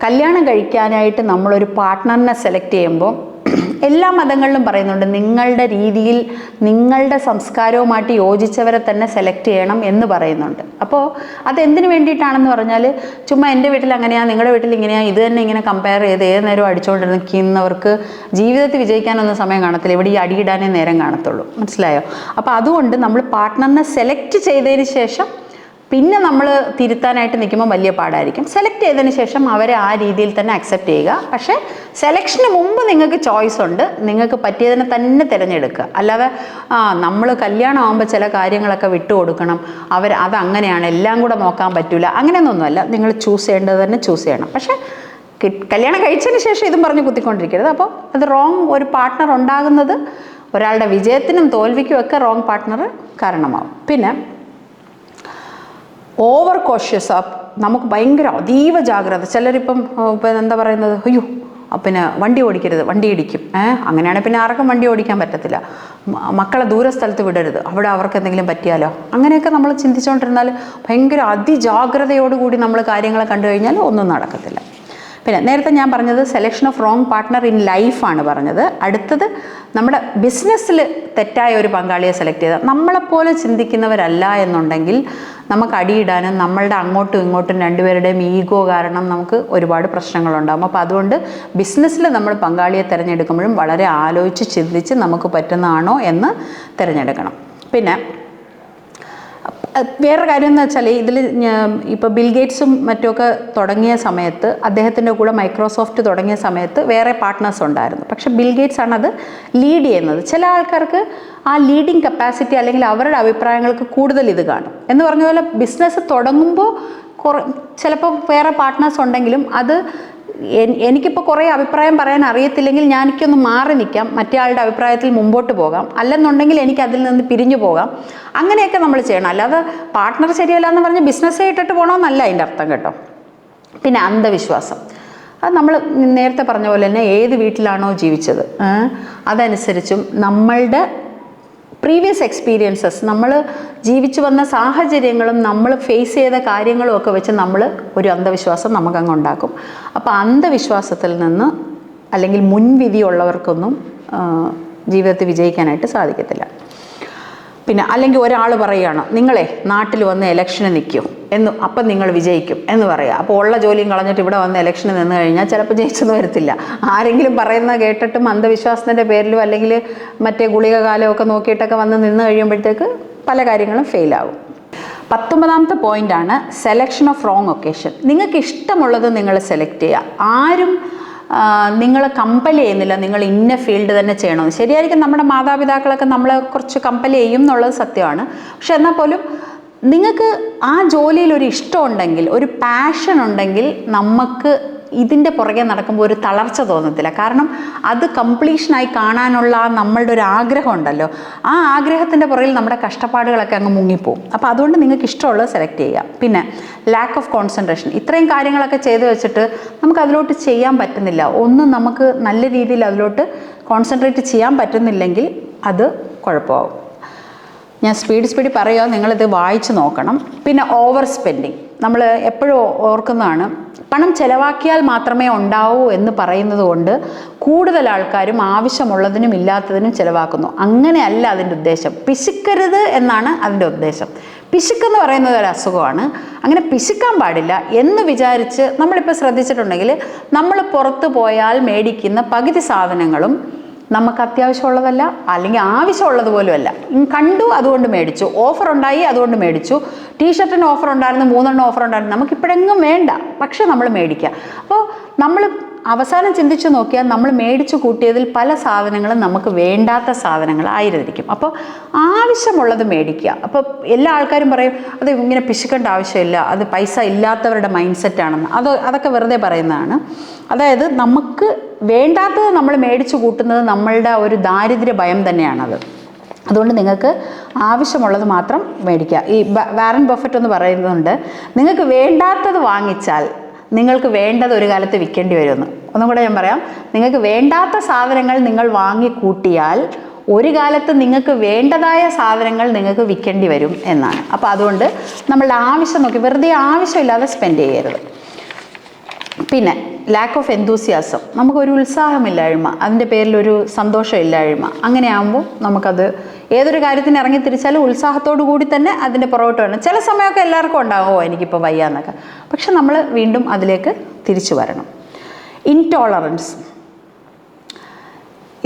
കല്യാണം കഴിക്കാനായിട്ട് നമ്മളൊരു പാർട്ട്ണറിനെ സെലക്ട് ചെയ്യുമ്പോൾ എല്ലാ മതങ്ങളിലും പറയുന്നുണ്ട് നിങ്ങളുടെ രീതിയിൽ നിങ്ങളുടെ സംസ്കാരവുമായിട്ട് യോജിച്ചവരെ തന്നെ സെലക്ട് ചെയ്യണം എന്ന് പറയുന്നുണ്ട്. അപ്പോൾ അതെന്തിനു വേണ്ടിയിട്ടാണെന്ന് പറഞ്ഞാൽ, ചുമ്മാ എൻ്റെ വീട്ടിൽ അങ്ങനെയാണ് നിങ്ങളുടെ വീട്ടിൽ ഇങ്ങനെയാണ് ഇത് തന്നെ ഇങ്ങനെ കമ്പയർ ചെയ്ത് ഏത് നേരവും അടിച്ചുകൊണ്ടിരിക്കുന്നവർക്ക് ജീവിതത്തിൽ വിജയിക്കാനൊന്നും സമയം കാണത്തില്ല. ഇവിടെ ഈ അടിയിടാനേ നേരം കാണത്തുള്ളൂ. മനസ്സിലായോ? അപ്പോൾ അതുകൊണ്ട് നമ്മൾ പാർട്ട്ണറിനെ സെലക്ട് ചെയ്തതിന് ശേഷം പിന്നെ നമ്മൾ തിരുത്താനായിട്ട് നിൽക്കുമ്പോൾ വലിയ പാടായിരിക്കും. സെലക്ട് ചെയ്തതിന് ശേഷം അവരെ ആ രീതിയിൽ തന്നെ അക്സെപ്റ്റ് ചെയ്യുക. പക്ഷേ സെലക്ഷന് മുമ്പ് നിങ്ങൾക്ക് ചോയ്സ് ഉണ്ട്, നിങ്ങൾക്ക് പറ്റിയതിനെ തന്നെ തിരഞ്ഞെടുക്കുക. അല്ലാതെ നമ്മൾ കല്യാണം ആകുമ്പോൾ ചില കാര്യങ്ങളൊക്കെ വിട്ടുകൊടുക്കണം, അതങ്ങനെയാണ്, എല്ലാം കൂടെ നോക്കാൻ പറ്റില്ല, അങ്ങനെയൊന്നുമല്ല. നിങ്ങൾ ചൂസ് ചെയ്യേണ്ടത് തന്നെ ചൂസ് ചെയ്യണം. പക്ഷേ കല്യാണം കഴിച്ചതിന് ശേഷം ഇതും പറഞ്ഞ് കുത്തിക്കൊണ്ടിരിക്കരുത്. അപ്പോൾ അത് റോങ് ഒരു പാർട്ട്ണർ ഉണ്ടാകുന്നത് ഒരാളുടെ വിജയത്തിനും തോൽവിക്കും ഒക്കെ റോങ് പാർട്ട്ണർ കാരണമാവും. പിന്നെ ഓവർ കോഷ്യസ്, നമുക്ക് ഭയങ്കര അതീവ ജാഗ്രത. ചിലരിപ്പം എന്താ പറയുന്നത്, അയ്യോ പിന്നെ വണ്ടി ഓടിക്കരുത്, വണ്ടി ഇടിക്കും, അങ്ങനെയാണെങ്കിൽ പിന്നെ ആർക്കും വണ്ടി ഓടിക്കാൻ പറ്റത്തില്ല. മക്കളെ ദൂര സ്ഥലത്ത് വിടരുത്, അവിടെ അവർക്ക് എന്തെങ്കിലും പറ്റിയാലോ, അങ്ങനെയൊക്കെ നമ്മൾ ചിന്തിച്ചുകൊണ്ടിരുന്നാൽ ഭയങ്കര അതിജാഗ്രതയോടുകൂടി നമ്മൾ കാര്യങ്ങളെ കണ്ടു കഴിഞ്ഞാൽ ഒന്നും നടക്കത്തില്ല. പിന്നെ നേരത്തെ ഞാൻ പറഞ്ഞത് selection of wrong partner in ലൈഫാണ് പറഞ്ഞത്. അടുത്തത് നമ്മുടെ ബിസിനസ്സിൽ തെറ്റായ ഒരു പങ്കാളിയെ സെലക്ട് ചെയ്താൽ, നമ്മളെപ്പോലെ ചിന്തിക്കുന്നവരല്ല എന്നുണ്ടെങ്കിൽ നമുക്ക് അടിയിടാനും നമ്മളുടെ അങ്ങോട്ടും ഇങ്ങോട്ടും രണ്ടുപേരുടെയും ഈഗോ കാരണം നമുക്ക് ഒരുപാട് പ്രശ്നങ്ങളുണ്ടാകും. അപ്പോൾ അതുകൊണ്ട് ബിസിനസ്സിൽ നമ്മൾ പങ്കാളിയെ തിരഞ്ഞെടുക്കുമ്പോഴും വളരെ ആലോചിച്ച് ചിന്തിച്ച് നമുക്ക് പറ്റുന്നതാണോ എന്ന് തിരഞ്ഞെടുക്കണം. പിന്നെ വേറൊരു കാര്യം എന്ന് വെച്ചാൽ, ഇതിൽ ഇപ്പോൾ ബിൽഗേറ്റ്സും മറ്റുമൊക്കെ തുടങ്ങിയ സമയത്ത്, അദ്ദേഹത്തിൻ്റെ കൂടെ മൈക്രോസോഫ്റ്റ് തുടങ്ങിയ സമയത്ത് വേറെ പാർട്ട്നേഴ്സ് ഉണ്ടായിരുന്നു. പക്ഷേ ബിൽഗേറ്റ്സ് ആണ് അത് ലീഡ് ചെയ്യുന്നത്. ചില ആൾക്കാർക്ക് ആ ലീഡിങ് കപ്പാസിറ്റി അല്ലെങ്കിൽ അവരുടെ അഭിപ്രായങ്ങൾക്ക് കൂടുതൽ ഇത് കാണും. എന്ന് പറഞ്ഞ പോലെ ബിസിനസ് തുടങ്ങുമ്പോൾ ചിലപ്പോൾ വേറെ പാർട്ട്നേഴ്സ് ഉണ്ടെങ്കിലും അത് എനിക്കിപ്പോൾ കുറേ അഭിപ്രായം പറയാൻ അറിയത്തില്ലെങ്കിൽ എനിക്കൊന്ന് മാറി നിൽക്കാം, മറ്റേ ആളുടെ അഭിപ്രായത്തിൽ മുമ്പോട്ട് പോകാം, അല്ലെന്നുണ്ടെങ്കിൽ എനിക്ക് അതിൽ നിന്ന് പിരിഞ്ഞു പോകാം. അങ്ങനെയൊക്കെ നമ്മൾ ചെയ്യണം. അല്ലാതെ പാർട്ട്ണർ ശരിയല്ല എന്ന് പറഞ്ഞ് ബിസിനസ്സേ ഇട്ടിട്ട് പോകണമെന്നല്ല അതിൻ്റെ അർത്ഥം കേട്ടോ. പിന്നെ അന്ധവിശ്വാസം, അത് നമ്മൾ നേരത്തെ പറഞ്ഞ പോലെ തന്നെ ഏത് വീട്ടിലാണോ ജീവിച്ചത് അതനുസരിച്ചും നമ്മളുടെ പ്രീവിയസ് എക്സ്പീരിയൻസസ്, നമ്മൾ ജീവിച്ചു വന്ന സാഹചര്യങ്ങളും നമ്മൾ ഫേസ് ചെയ്ത കാര്യങ്ങളും ഒക്കെ വെച്ച് നമ്മൾ ഒരു അന്ധവിശ്വാസം നമുക്കങ്ങ് ഉണ്ടാക്കും. അപ്പോൾ അന്ധവിശ്വാസത്തിൽ നിന്ന് അല്ലെങ്കിൽ മുൻവിധിയുള്ളവർക്കൊന്നും ജീവിതത്തിൽ വിജയിക്കാനായിട്ട് സാധിക്കത്തില്ല. പിന്നെ അല്ലെങ്കിൽ ഒരാൾ പറയുകയാണ് നിങ്ങളെ നാട്ടിൽ വന്ന് ഇലക്ഷന് നിൽക്കും അപ്പം നിങ്ങൾ വിജയിക്കും എന്ന് പറയുക. അപ്പോൾ ഉള്ള ജോലിയും കളഞ്ഞിട്ട് ഇവിടെ വന്ന് ഇലക്ഷന് നിന്ന് കഴിഞ്ഞാൽ ചിലപ്പോൾ ജയിച്ചെന്ന് വരത്തില്ല. ആരെങ്കിലും പറയുന്നത് കേട്ടിട്ടും അന്ധവിശ്വാസത്തിൻ്റെ പേരിലും അല്ലെങ്കിൽ മറ്റേ ഗുളിക കാലമൊക്കെ നോക്കിയിട്ടൊക്കെ വന്ന് നിന്ന് കഴിയുമ്പോഴത്തേക്ക് പല കാര്യങ്ങളും ഫെയിലാകും. 19ാമത്തെ പോയിൻ്റാണ് സെലക്ഷൻ ഓഫ് റോങ് ഒക്കേഷൻ. നിങ്ങൾക്ക് ഇഷ്ടമുള്ളത് നിങ്ങൾ സെലക്ട് ചെയ്യുക. ആരും നിങ്ങൾ കമ്പൽ ചെയ്യുന്നില്ല നിങ്ങൾ ഇന്ന ഫീൽഡ് തന്നെ ചെയ്യണമെന്ന്. ശരിയായിരിക്കും, നമ്മുടെ മാതാപിതാക്കളൊക്കെ നമ്മളെ കുറച്ച് കമ്പൽ ചെയ്യും എന്നുള്ളത് സത്യമാണ്. പക്ഷെ എന്നാൽ പോലും നിങ്ങൾക്ക് ആ ജോലിയിൽ ഒരു ഇഷ്ടമുണ്ടെങ്കിൽ, ഒരു പാഷൻ ഉണ്ടെങ്കിൽ നമുക്ക് ഇതിൻ്റെ പുറകെ നടക്കുമ്പോൾ ഒരു തളർച്ച തോന്നത്തില്ല. കാരണം അത് കംപ്ലീഷനായി കാണാനുള്ള നമ്മളുടെ ഒരു ആഗ്രഹം ഉണ്ടല്ലോ, ആ ആഗ്രഹത്തിൻ്റെ പുറകിൽ നമ്മുടെ കഷ്ടപ്പാടുകളൊക്കെ അങ്ങ് മുങ്ങിപ്പോവും. അപ്പോൾ അതുകൊണ്ട് നിങ്ങൾക്ക് ഇഷ്ടമുള്ളത് സെലക്ട് ചെയ്യുക. പിന്നെ ലാക്ക് ഓഫ് കോൺസെൻട്രേഷൻ, ഇത്രയും കാര്യങ്ങളൊക്കെ ചെയ്ത് വെച്ചിട്ട് നമുക്ക് അതിലോട്ട് ചെയ്യാൻ പറ്റുന്നില്ല, ഒന്നും നമുക്ക് നല്ല രീതിയിൽ അതിലോട്ട് കോൺസെൻട്രേറ്റ് ചെയ്യാൻ പറ്റുന്നില്ലെങ്കിൽ അത് കുഴപ്പമാവും. ഞാൻ സ്പീഡ് പറയുക, നിങ്ങളിത് വായിച്ച് നോക്കണം. പിന്നെ ഓവർ സ്പെൻഡിങ്, നമ്മൾ എപ്പോഴും ഓർക്കുന്നതാണ്, പണം ചിലവാക്കിയാൽ മാത്രമേ ഉണ്ടാവൂ എന്ന് പറയുന്നത് കൊണ്ട് കൂടുതൽ ആൾക്കാരും ആവശ്യമുള്ളതിനും ഇല്ലാത്തതിനും ചിലവാക്കുന്നു. അങ്ങനെയല്ല അതിൻ്റെ ഉദ്ദേശം. പിശുക്കരുത് എന്നാണ് അതിൻ്റെ ഉദ്ദേശം. പിശുക്കെന്ന് പറയുന്നത് ഒരു അസുഖമാണ്. അങ്ങനെ പിശുക്കാൻ പാടില്ല എന്ന് വിചാരിച്ച് നമ്മളിപ്പോൾ ശ്രദ്ധിച്ചിട്ടുണ്ടെങ്കിൽ നമ്മൾ പുറത്ത് പോയാൽ മേടിക്കുന്ന പകുതി സാധനങ്ങളും നമുക്ക് അത്യാവശ്യമുള്ളതല്ല, അല്ലെങ്കിൽ ആവശ്യമുള്ളത് പോലുമല്ല. കണ്ടു അതുകൊണ്ട് മേടിച്ചു, ഓഫർ ഉണ്ടായി അതുകൊണ്ട് മേടിച്ചു, ടീഷർട്ടിന് ഓഫർ ഉണ്ടായിരുന്നു, 3 ഓഫർ ഉണ്ടായിരുന്നു, നമുക്കിപ്പോഴെങ്ങും വേണ്ട, പക്ഷെ നമ്മൾ മേടിക്കുക. അപ്പോൾ നമ്മൾ അവസാനം ചിന്തിച്ച് നോക്കിയാൽ നമ്മൾ മേടിച്ചു കൂട്ടിയതിൽ പല സാധനങ്ങളും നമുക്ക് വേണ്ടാത്ത സാധനങ്ങളായിരിക്കും. അപ്പോൾ ആവശ്യമുള്ളത് മേടിക്കുക. അപ്പോൾ എല്ലാ ആൾക്കാരും പറയും അത് ഇങ്ങനെ പിശുക്കേണ്ട ആവശ്യമില്ല, അത് പൈസ ഇല്ലാത്തവരുടെ മൈൻഡ് സെറ്റാണെന്ന്. അതൊക്കെ വെറുതെ പറയുന്നതാണ്. അതായത് നമുക്ക് വേണ്ടാത്തത് നമ്മൾ മേടിച്ചു കൂട്ടുന്നത് നമ്മളുടെ ഒരു ദാരിദ്ര്യ ഭയം തന്നെയാണത്. അതുകൊണ്ട് നിങ്ങൾക്ക് ആവശ്യമുള്ളത് മാത്രം മേടിക്കുക. ഈ വാറൻ ബഫറ്റ് എന്ന് പറയുന്നുണ്ട്, നിങ്ങൾക്ക് വേണ്ടാത്തത് വാങ്ങിച്ചാൽ നിങ്ങൾക്ക് വേണ്ടത് ഒരു കാലത്ത് വിൽക്കേണ്ടി വരുമെന്ന്. ഒന്നും കൂടെ ഞാൻ പറയാം, നിങ്ങൾക്ക് വേണ്ടാത്ത സാധനങ്ങൾ നിങ്ങൾ വാങ്ങിക്കൂട്ടിയാൽ ഒരു കാലത്ത് നിങ്ങൾക്ക് വേണ്ടതായ സാധനങ്ങൾ നിങ്ങൾക്ക് വിൽക്കേണ്ടി വരും എന്നാണ്. അപ്പോൾ അതുകൊണ്ട് നമ്മളുടെ ആവശ്യം നോക്കി വെറുതെ ആവശ്യമില്ലാതെ സ്പെൻഡ് ചെയ്യരുത്. പിന്നെ ലാക്ക് ഓഫ് എന്തൂസിയാസം, നമുക്കൊരു ഉത്സാഹമില്ലായ്മ, അതിൻ്റെ പേരിലൊരു സന്തോഷമില്ലായ്മ. അങ്ങനെയാകുമ്പോൾ നമുക്കത് ഏതൊരു കാര്യത്തിന് ഇറങ്ങി തിരിച്ചാലും ഉത്സാഹത്തോടു കൂടി തന്നെ അതിൻ്റെ പുറകോട്ട് വരണം. ചില സമയമൊക്കെ എല്ലാവർക്കും ഉണ്ടാകുമോ എനിക്കിപ്പോൾ വയ്യാന്നൊക്കെ, പക്ഷെ നമ്മൾ വീണ്ടും അതിലേക്ക് തിരിച്ചു വരണം. ഇൻടോളറൻസ്,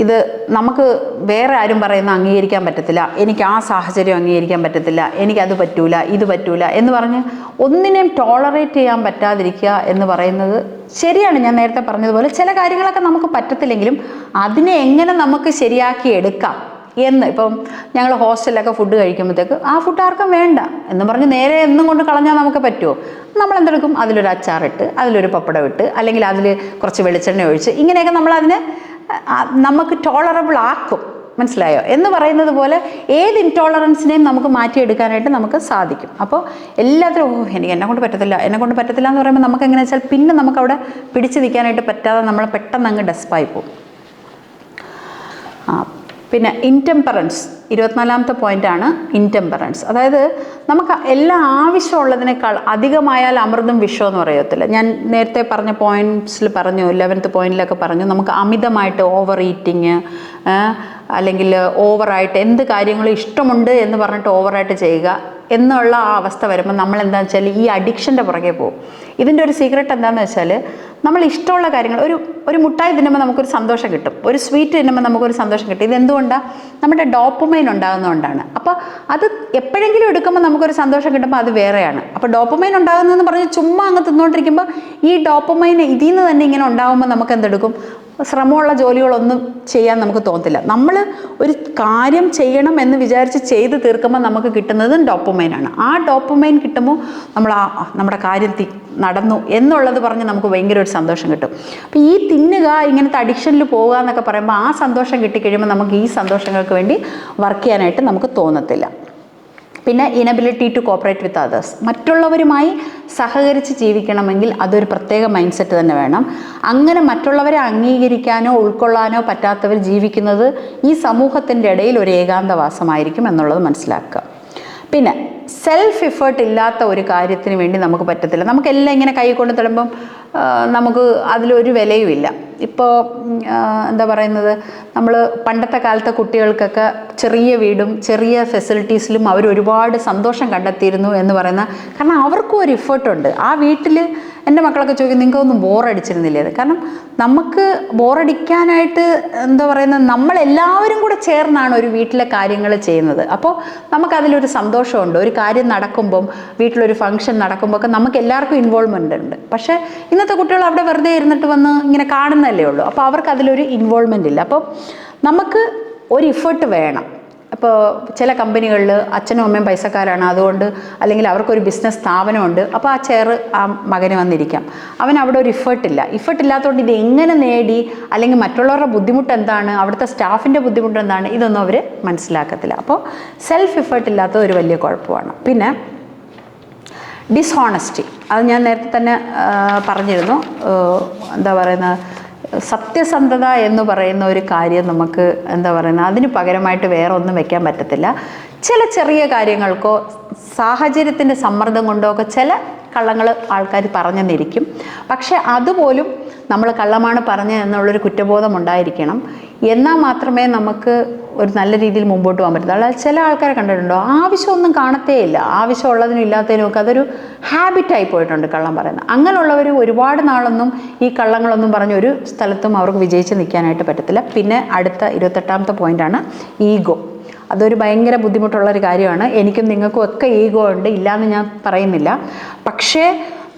ഇത് നമുക്ക് വേറെ ആരും പറയുന്ന അംഗീകരിക്കാൻ പറ്റത്തില്ല, എനിക്ക് ആ സാഹചര്യം അംഗീകരിക്കാൻ പറ്റത്തില്ല, എനിക്കത് പറ്റൂല, ഇത് പറ്റൂല എന്ന് പറഞ്ഞ് ഒന്നിനെയും ടോളറേറ്റ് ചെയ്യാൻ പറ്റാതിരിക്കുക എന്ന് പറയുന്നത് ശരിയാണ്. ഞാൻ നേരത്തെ പറഞ്ഞതുപോലെ ചില കാര്യങ്ങളൊക്കെ നമുക്ക് പറ്റത്തില്ലെങ്കിലും അതിനെ എങ്ങനെ നമുക്ക് ശരിയാക്കി എടുക്കാം എന്ന്. ഇപ്പം ഞങ്ങൾ ഹോസ്റ്റലിലൊക്കെ ഫുഡ് കഴിക്കുമ്പോഴത്തേക്ക് ആ ഫുഡ് ആർക്കും വേണ്ട എന്ന് പറഞ്ഞ് നേരെ എന്നും കൊണ്ട് കളഞ്ഞാൽ നമുക്ക് പറ്റുമോ? നമ്മളെന്തെടുക്കും, അതിലൊരു അച്ചാറിട്ട്, അതിലൊരു പപ്പടം ഇട്ട്, അല്ലെങ്കിൽ അതിൽ കുറച്ച് വെളിച്ചെണ്ണ ഒഴിച്ച്, ഇങ്ങനെയൊക്കെ നമ്മളതിനെ നമുക്ക് ടോളറബിൾ ആക്കും. മനസ്സിലായോ? എന്ന് പറയുന്നത് പോലെ ഏത് ഇൻടോളറൻസിനെയും നമുക്ക് മാറ്റിയെടുക്കാനായിട്ട് നമുക്ക് സാധിക്കും. അപ്പോൾ എല്ലാത്തിനും എനിക്ക് എന്നെ കൊണ്ട് പറ്റത്തില്ല എന്ന് പറയുമ്പോൾ നമുക്ക് എങ്ങനെയാ വെച്ചാൽ പിന്നെ നമുക്കവിടെ പിടിച്ചു നിൽക്കാനായിട്ട് പറ്റാതെ നമ്മൾ പെട്ടെന്ന് അങ്ങ് ഡെസ്പായി പോകും. പിന്നെ ഇൻറ്റെമ്പറൻസ്, 24ാമത്തെ പോയിൻ്റാണ് ഇൻറ്റെമ്പറൻസ്. അതായത് നമുക്ക് എല്ലാം ആവശ്യമുള്ളതിനേക്കാൾ അധികമായാൽ അമൃതും വിഷം എന്ന് പറയത്തില്ല. ഞാൻ നേരത്തെ പറഞ്ഞ പോയിൻറ്റ്സിൽ പറഞ്ഞു, 11th പോയിന്റിലൊക്കെ പറഞ്ഞു, നമുക്ക് അമിതമായിട്ട് ഓവർ ഈറ്റിങ്, അല്ലെങ്കിൽ ഓവറായിട്ട് എന്ത് കാര്യങ്ങളും ഇഷ്ടമുണ്ട് എന്ന് പറഞ്ഞിട്ട് ഓവറായിട്ട് ചെയ്യുക എന്നുള്ള ആ അവസ്ഥ വരുമ്പോൾ നമ്മൾ എന്താണെന്ന് വെച്ചാൽ ഈ അഡിക്ഷൻ്റെ പുറകെ പോകും. ഇതിൻ്റെ ഒരു സീക്രട്ട് എന്താണെന്ന് വെച്ചാൽ നമ്മൾ ഇഷ്ടമുള്ള കാര്യങ്ങൾ, ഒരു മുട്ടായി തിന്നുമ്പോൾ നമുക്കൊരു സന്തോഷം കിട്ടും, ഒരു സ്വീറ്റ് തിന്നുമ്പോൾ നമുക്കൊരു സന്തോഷം കിട്ടും. ഇതെന്തുകൊണ്ടാണ്? നമ്മുടെ ഡോപ്പമൈൻ ഉണ്ടാകുന്നതുകൊണ്ടാണ്. അപ്പോൾ അത് എപ്പോഴെങ്കിലും എടുക്കുമ്പോൾ നമുക്കൊരു സന്തോഷം കിട്ടുമ്പോൾ അത് വേറെയാണ്. അപ്പോൾ ഡോപ്പമൈൻ ഉണ്ടാകുന്നതെന്ന് പറഞ്ഞ് ചുമ്മാ അങ്ങ് തിന്നുകൊണ്ടിരിക്കുമ്പോൾ ഈ ഡോപ്പമൈൻ ഇതിൽ നിന്ന് തന്നെ ഇങ്ങനെ ഉണ്ടാകുമ്പോൾ നമുക്ക് എന്തെടുക്കും? ശ്രമമുള്ള ജോലികളൊന്നും ചെയ്യാൻ നമുക്ക് തോന്നത്തില്ല. നമ്മൾ ഒരു കാര്യം ചെയ്യണം എന്ന് വിചാരിച്ച് ചെയ്ത് തീർക്കുമ്പോൾ നമുക്ക് കിട്ടുന്നത് ഡോപ്പമൈനാണ്. ആ ഡോപ്പമൈൻ കിട്ടുമ്പോൾ നമ്മുടെ കാര്യം നടന്നു എന്നുള്ളത് പറഞ്ഞ് നമുക്ക് ഭയങ്കര ഒരു സന്തോഷം കിട്ടും. അപ്പോൾ ഈ തിന്നുക, ഇങ്ങനത്തെ അഡിക്ഷനിൽ പോവുക എന്നൊക്കെ പറയുമ്പോൾ ആ സന്തോഷം കിട്ടിക്കഴിയുമ്പോൾ നമുക്ക് ഈ സന്തോഷങ്ങൾക്ക് വേണ്ടി വർക്ക് ചെയ്യാനായിട്ട് നമുക്ക് തോന്നത്തില്ല. പിന്നെ inability to cooperate with others, മറ്റുള്ളവരുമായി സഹകരിച്ച് ജീവിക്കണമെങ്കിൽ അതൊരു പ്രത്യേക മൈൻഡ് സെറ്റ് തന്നെ വേണം. അങ്ങനെ മറ്റുള്ളവരെ അംഗീകരിക്കാനോ ഉൾക്കൊള്ളാനോ പറ്റാത്തവർ ജീവിക്കുന്നത് ഈ സമൂഹത്തിൻ്റെ ഇടയിൽ ഒരു ഏകാന്തവാസമായിരിക്കും എന്നുള്ളത് മനസ്സിലാക്കുക. പിന്നെ സെൽഫ് എഫേർട്ട് ഇല്ലാത്ത ഒരു കാര്യത്തിന് വേണ്ടി നമുക്ക് പറ്റത്തില്ല. നമുക്കെല്ലാം ഇങ്ങനെ കൈ കൊണ്ട് തരുമ്പം നമുക്ക് അതിലൊരു വിലയുമില്ല. ഇപ്പോൾ എന്താ പറയുന്നത്, നമ്മൾ പണ്ടത്തെ കാലത്തെ കുട്ടികൾക്കൊക്കെ ചെറിയ വീടും ചെറിയ ഫെസിലിറ്റീസിലും അവർ ഒരുപാട് സന്തോഷം കണ്ടെത്തിയിരുന്നു എന്ന് പറയുന്ന, കാരണം അവർക്കും ഒരു എഫേർട്ടുണ്ട്. ആ വീട്ടിൽ എൻ്റെ മക്കളൊക്കെ ചോദിക്കും, നിങ്ങൾക്കൊന്നും ബോറടിച്ചിരുന്നില്ലേ? കാരണം നമുക്ക് ബോറടിക്കാനായിട്ട് എന്താ പറയുന്നത്, നമ്മളെല്ലാവരും കൂടെ ചേർന്നാണ് ഒരു വീട്ടിലെ കാര്യങ്ങൾ ചെയ്യുന്നത്. അപ്പോൾ നമുക്കതിലൊരു സന്തോഷമുണ്ട്. ഒരു കാര്യം നടക്കുമ്പം, വീട്ടിലൊരു ഫംഗ്ഷൻ നടക്കുമ്പോൾ ഒക്കെ നമുക്ക് എല്ലാവർക്കും ഇൻവോൾവ്മെൻ്റ് ഉണ്ട്. പക്ഷേ ഇന്നത്തെ കുട്ടികൾ അവിടെ വെറുതെ ഇരുന്നിട്ട് വന്ന് ഇങ്ങനെ കാണുന്നതല്ലേ ഉള്ളൂ. അപ്പോൾ അവർക്ക് അതിലൊരു ഇൻവോൾവ്മെൻ്റ് ഇല്ല. അപ്പോൾ നമുക്ക് ഒരു എഫേർട്ട് വേണം. ഇപ്പോൾ ചില കമ്പനികളിൽ അച്ഛനും അമ്മയും പൈസക്കാരാണ്, അതുകൊണ്ട് അല്ലെങ്കിൽ അവർക്കൊരു ബിസിനസ് സ്ഥാപനമുണ്ട്. അപ്പോൾ ആ ചെയർ ആ മകന് വന്നിരിക്കാം. അവൻ അവിടെ ഒരു ഇഫർട്ട് ഇല്ലാത്തതുകൊണ്ട് ഇത് എങ്ങനെ നേടി, അല്ലെങ്കിൽ മറ്റുള്ളവരുടെ ബുദ്ധിമുട്ട് എന്താണ്, അവിടുത്തെ സ്റ്റാഫിൻ്റെ ബുദ്ധിമുട്ട് എന്താണ്, ഇതൊന്നും അവർ മനസ്സിലാക്കത്തില്ല. അപ്പോൾ സെൽഫ് ഇഫർട്ട് ഇല്ലാത്ത ഒരു വലിയ കുഴപ്പമാണ്. പിന്നെ ഡിസ്ഹോണസ്റ്റി, അത് ഞാൻ നേരത്തെ തന്നെ പറഞ്ഞിരുന്നു. എന്താ പറയുന്നത്, സത്യസന്ധത എന്ന് പറയുന്ന ഒരു കാര്യം നമുക്ക് എന്താ പറയുന്നത്, അതിന് പകരമായിട്ട് വേറെ ഒന്നും വെക്കാൻ പറ്റത്തില്ല. ചില ചെറിയ കാര്യങ്ങൾക്കോ സാഹചര്യത്തിൻ്റെ സമ്മർദ്ദം കൊണ്ടോ ഒക്കെ ചില കള്ളങ്ങൾ ആൾക്കാർ പറഞ്ഞെന്നിരിക്കും. പക്ഷെ അതുപോലും നമ്മൾ കള്ളമാണ് പറഞ്ഞത് എന്നുള്ളൊരു കുറ്റബോധം ഉണ്ടായിരിക്കണം. എന്നാൽ മാത്രമേ നമുക്ക് ഒരു നല്ല രീതിയിൽ മുമ്പോട്ട് പോകാൻ പറ്റുള്ളൂ. അല്ലാതെ ചില ആൾക്കാരെ കണ്ടിട്ടുണ്ടോ, ആവശ്യമൊന്നും കാണത്തേയില്ല, ആവശ്യമുള്ളതിനും ഇല്ലാത്തതിനും ഒക്കെ അതൊരു ഹാബിറ്റായി പോയിട്ടുണ്ട് കള്ളം പറയുന്നത്. അങ്ങനെയുള്ളവർ ഒരുപാട് നാളൊന്നും ഈ കള്ളങ്ങളൊന്നും പറഞ്ഞ് ഒരു സ്ഥലത്തും അവർക്ക് വിജയിച്ച് നിൽക്കാനായിട്ട് പറ്റത്തില്ല. പിന്നെ അടുത്ത 28ാമത്തെ പോയിൻ്റാണ് ഈഗോ. അതൊരു ഭയങ്കര ബുദ്ധിമുട്ടുള്ളൊരു കാര്യമാണ്. എനിക്കും നിങ്ങൾക്കും ഒക്കെ ഈഗോ ഉണ്ട്, ഇല്ലയെന്ന് ഞാൻ പറയുന്നില്ല. പക്ഷേ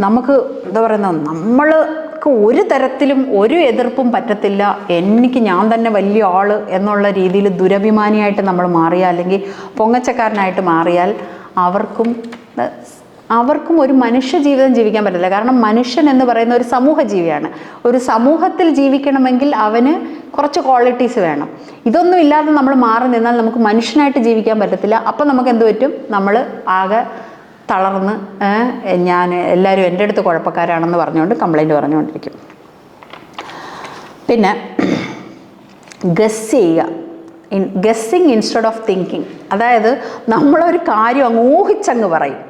നമുക്ക് എന്താ പറയുന്നത്, നമ്മൾക്ക് ഒരു തരത്തിലും ഒരു എതിർപ്പും പറ്റത്തില്ല, എനിക്ക് ഞാൻ തന്നെ വലിയ ആൾ എന്നുള്ള രീതിയിൽ ദുരഭിമാനിയായിട്ട് നമ്മൾ മാറിയാൽ, അല്ലെങ്കിൽ പൊങ്ങച്ചക്കാരനായിട്ട് മാറിയാൽ അവർക്കും ഒരു മനുഷ്യ ജീവിതം ജീവിക്കാൻ പറ്റില്ല. കാരണം മനുഷ്യൻ എന്ന് പറയുന്ന ഒരു സമൂഹ ജീവിയാണ്. ഒരു സമൂഹത്തിൽ ജീവിക്കണമെങ്കിൽ അവന് കുറച്ച് ക്വാളിറ്റീസ് വേണം. ഇതൊന്നും ഇല്ലാതെ നമ്മൾ മാറി നിന്നാൽ നമുക്ക് മനുഷ്യനായിട്ട് ജീവിക്കാൻ പറ്റത്തില്ല. അപ്പം നമുക്ക് എന്ത് പറ്റും, നമ്മൾ ആകെ തളർന്ന് എല്ലാവരും എൻ്റെ അടുത്ത് കുഴപ്പക്കാരാണെന്ന് പറഞ്ഞുകൊണ്ട് കംപ്ലൈൻറ്റ് പറഞ്ഞുകൊണ്ടിരിക്കും. പിന്നെ ഗസ് ചെയ്യുക, ഗസ്സിങ് ഇൻസ്റ്റെഡ് ഓഫ് തിങ്കിങ്. അതായത് നമ്മളൊരു കാര്യം അങ്ങ് ഊഹിച്ചങ്ങ് പറയും.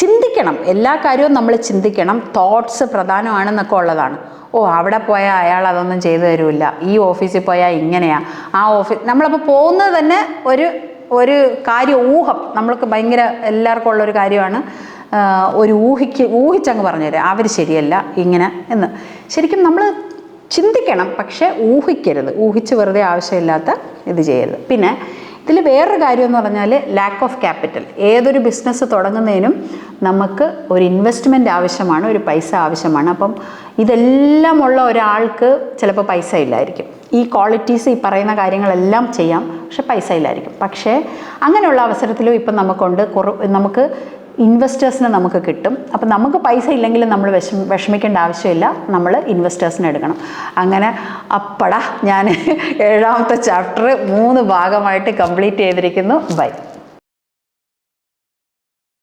ചിന്തിക്കണം, എല്ലാ കാര്യവും നമ്മൾ ചിന്തിക്കണം. തോട്ട്സ് പ്രധാനമാണെന്നൊക്കെ ഉള്ളതാണ്. അവിടെ പോയാൽ അയാൾ അതൊന്നും ചെയ്തു തരില്ല, ഈ ഓഫീസിൽ പോയാൽ ഇങ്ങനെയാണ്, ആ ഓഫീസ് നമ്മളപ്പോൾ പോകുന്നത് തന്നെ ഒരു ഊഹം. നമ്മൾക്ക് ഭയങ്കര എല്ലാവർക്കും ഉള്ളൊരു കാര്യമാണ് ഒരു ഊഹിച്ചങ്ങ് പറഞ്ഞു തരാം, അവർ ശരിയല്ല ഇങ്ങനെ എന്ന്. ശരിക്കും നമ്മൾ ചിന്തിക്കണം, പക്ഷേ ഊഹിക്കരുത്. ഊഹിച്ച് വെറുതെ ആവശ്യമില്ലാത്ത ഇത് ചെയ്യരുത്. പിന്നെ ഇതിൽ വേറൊരു കാര്യം എന്ന് പറഞ്ഞാൽ ലാക്ക് ഓഫ് ക്യാപിറ്റൽ. ഏതൊരു ബിസിനസ് തുടങ്ങുന്നതിനും നമുക്ക് ഒരു ഇൻവെസ്റ്റ്മെൻറ്റ് ആവശ്യമാണ്, ഒരു പൈസ ആവശ്യമാണ്. അപ്പം ഇതെല്ലാം ഉള്ള ഒരാൾക്ക് ചിലപ്പോൾ പൈസ ഇല്ലായിരിക്കും. ഈ ക്വാളിറ്റീസ്, ഈ പറയുന്ന കാര്യങ്ങളെല്ലാം ചെയ്യാം, പക്ഷെ പൈസ ഇല്ലായിരിക്കും. പക്ഷേ അങ്ങനെയുള്ള അവസരത്തിലും ഇപ്പം നമുക്ക് ഇൻവെസ്റ്റേഴ്സിനെ നമുക്ക് കിട്ടും. അപ്പം നമുക്ക് പൈസ ഇല്ലെങ്കിലും നമ്മൾ വിഷമിക്കേണ്ട ആവശ്യമില്ല, നമ്മൾ ഇൻവെസ്റ്റേഴ്സിനെ എടുക്കണം. അങ്ങനെ ഞാൻ 7ാമത്തെ ചാപ്റ്റർ 3 ഭാഗമായിട്ട് കംപ്ലീറ്റ് ചെയ്തിരിക്കുന്നു. ബൈ.